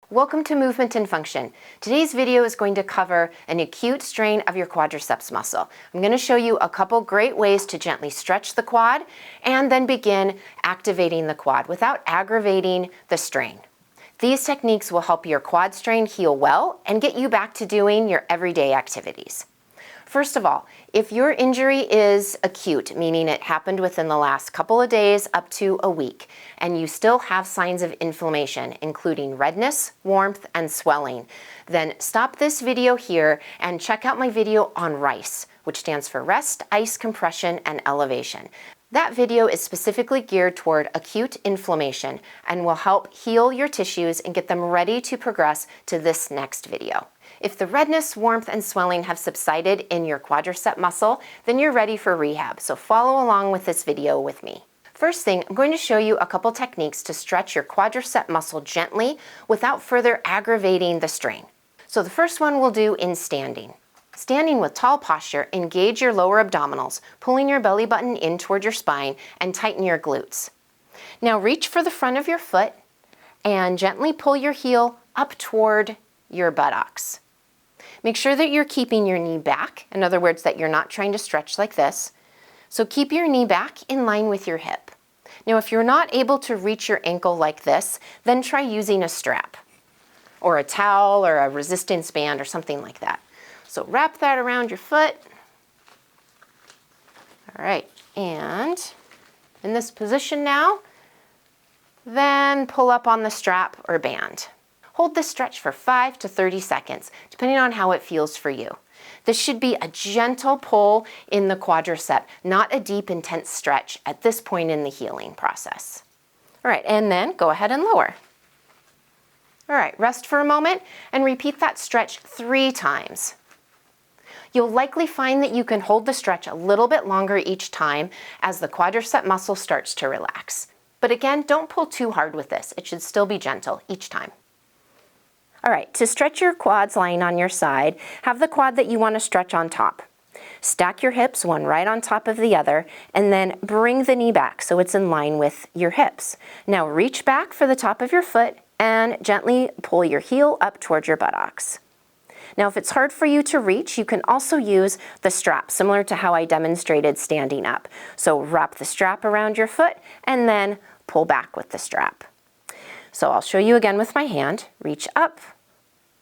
Welcome to Movement and Function. Today's video is going to cover an acute strain of your quadriceps muscle. I'm going to show you a couple great ways to gently stretch the quad and then begin activating the quad without aggravating the strain. These techniques will help your quad strain heal well and get you back to doing your everyday activities. First of all, if your injury is acute, meaning it happened within the last couple of days up to a week, and you still have signs of inflammation, including redness, warmth, and swelling, then stop this video here and check out my video on RICE, which stands for Rest, Ice, Compression, and Elevation. That video is specifically geared toward acute inflammation and will help heal your tissues and get them ready to progress to this next video. If the redness, warmth, and swelling have subsided in your quadricep muscle, then you're ready for rehab, so follow along with this video with me. First thing, I'm going to show you a couple techniques to stretch your quadricep muscle gently without further aggravating the strain. So the first one we'll do in standing. Standing with tall posture, engage your lower abdominals, pulling your belly button in toward your spine and tighten your glutes. Now reach for the front of your foot and gently pull your heel up toward your buttocks. Make sure that you're keeping your knee back, in other words, that you're not trying to stretch like this. So keep your knee back in line with your hip. Now, if you're not able to reach your ankle like this, then try using a strap or a towel or a resistance band or something like that. So wrap that around your foot. All right, and in this position now, then pull up on the strap or band. Hold this stretch for 5 to 30 seconds, depending on how it feels for you. This should be a gentle pull in the quadricep, not a deep, intense stretch at this point in the healing process. All right, and then go ahead and lower. All right, rest for a moment and repeat that stretch 3 times. You'll likely find that you can hold the stretch a little bit longer each time as the quadricep muscle starts to relax. But again, don't pull too hard with this. It should still be gentle each time. All right, to stretch your quads lying on your side, have the quad that you want to stretch on top. Stack your hips one right on top of the other, and then bring the knee back so it's in line with your hips. Now reach back for the top of your foot and gently pull your heel up towards your buttocks. Now if it's hard for you to reach, you can also use the strap, similar to how I demonstrated standing up. So wrap the strap around your foot and then pull back with the strap. So I'll show you again with my hand. Reach up,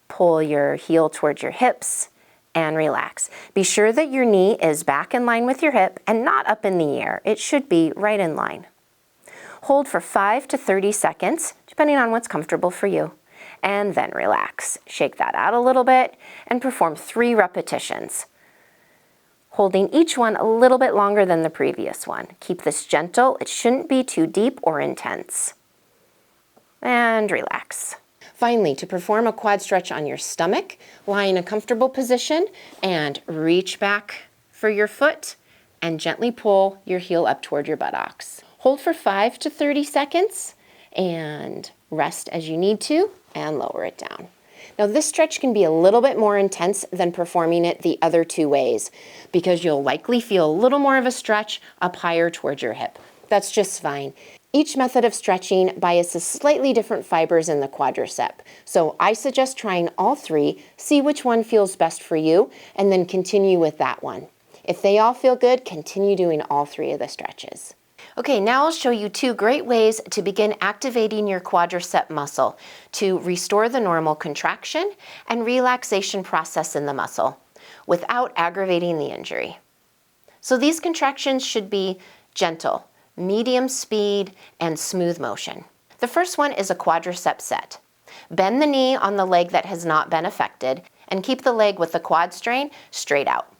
pull your heel towards your hips, and relax. Be sure that your knee is back in line with your hip and not up in the air. It should be right in line. Hold for 5 to 30 seconds, depending on what's comfortable for you, and then relax. Shake that out a little bit and perform 3 repetitions, holding each one a little bit longer than the previous one. Keep this gentle. It shouldn't be too deep or intense. And relax. Finally, to perform a quad stretch on your stomach, lie in a comfortable position and reach back for your foot and gently pull your heel up toward your buttocks. Hold for 5 to 30 seconds and rest as you need to and lower it down. Now this stretch can be a little bit more intense than performing it the other 2 ways because you'll likely feel a little more of a stretch up higher towards your hip. That's just fine. Each method of stretching biases slightly different fibers in the quadricep. So I suggest trying all 3, see which one feels best for you, and then continue with that one. If they all feel good, continue doing all 3 of the stretches. Okay, now I'll show you 2 great ways to begin activating your quadricep muscle to restore the normal contraction and relaxation process in the muscle without aggravating the injury. So these contractions should be gentle, medium speed, and smooth motion. The first one is a quadriceps set. Bend the knee on the leg that has not been affected and keep the leg with the quad strain straight out.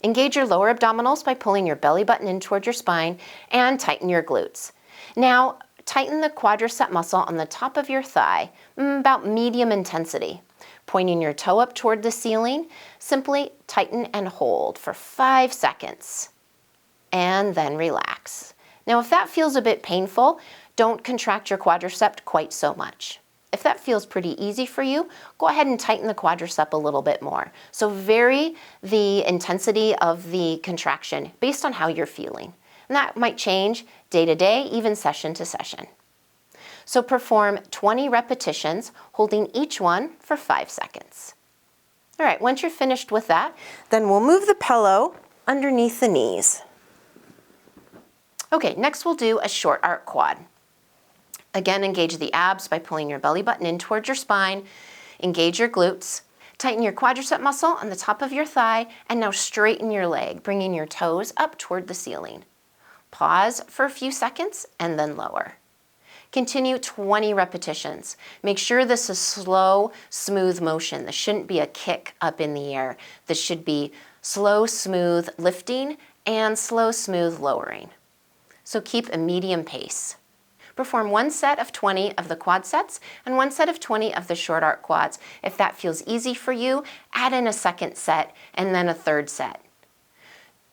Engage your lower abdominals by pulling your belly button in toward your spine and tighten your glutes. Now, tighten the quadricep muscle on the top of your thigh, about medium intensity. Pointing your toe up toward the ceiling, simply tighten and hold for 5 seconds and then relax. Now, if that feels a bit painful, don't contract your quadricep quite so much. If that feels pretty easy for you, go ahead and tighten the quadricep a little bit more. So vary the intensity of the contraction based on how you're feeling. And that might change day to day, even session to session. So perform 20 repetitions, holding each one for 5 seconds. All right, once you're finished with that, then we'll move the pillow underneath the knees. Okay, next we'll do a short arc quad. Again, engage the abs by pulling your belly button in towards your spine. Engage your glutes. Tighten your quadricep muscle on the top of your thigh, and now straighten your leg, bringing your toes up toward the ceiling. Pause for a few seconds and then lower. Continue 20 repetitions. Make sure this is slow, smooth motion. This shouldn't be a kick up in the air. This should be slow, smooth lifting and slow, smooth lowering. So keep a medium pace. Perform one set of 20 of the quad sets and one set of 20 of the short arc quads. If that feels easy for you, add in a second set and then a third set.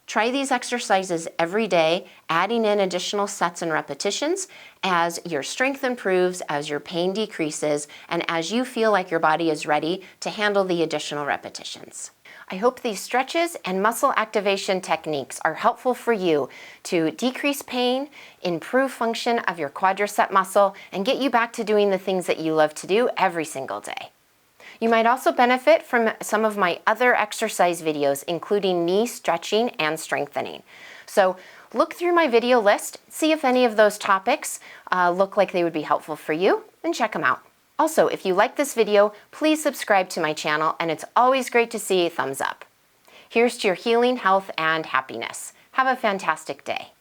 Try these exercises every day, adding in additional sets and repetitions as your strength improves, as your pain decreases, and as you feel like your body is ready to handle the additional repetitions. I hope these stretches and muscle activation techniques are helpful for you to decrease pain, improve function of your quadricep muscle, and get you back to doing the things that you love to do every single day. You might also benefit from some of my other exercise videos, including knee stretching and strengthening. So look through my video list, see if any of those topics look like they would be helpful for you, and check them out. Also, if you like this video, please subscribe to my channel, and it's always great to see a thumbs up. Here's to your healing, health, and happiness. Have a fantastic day.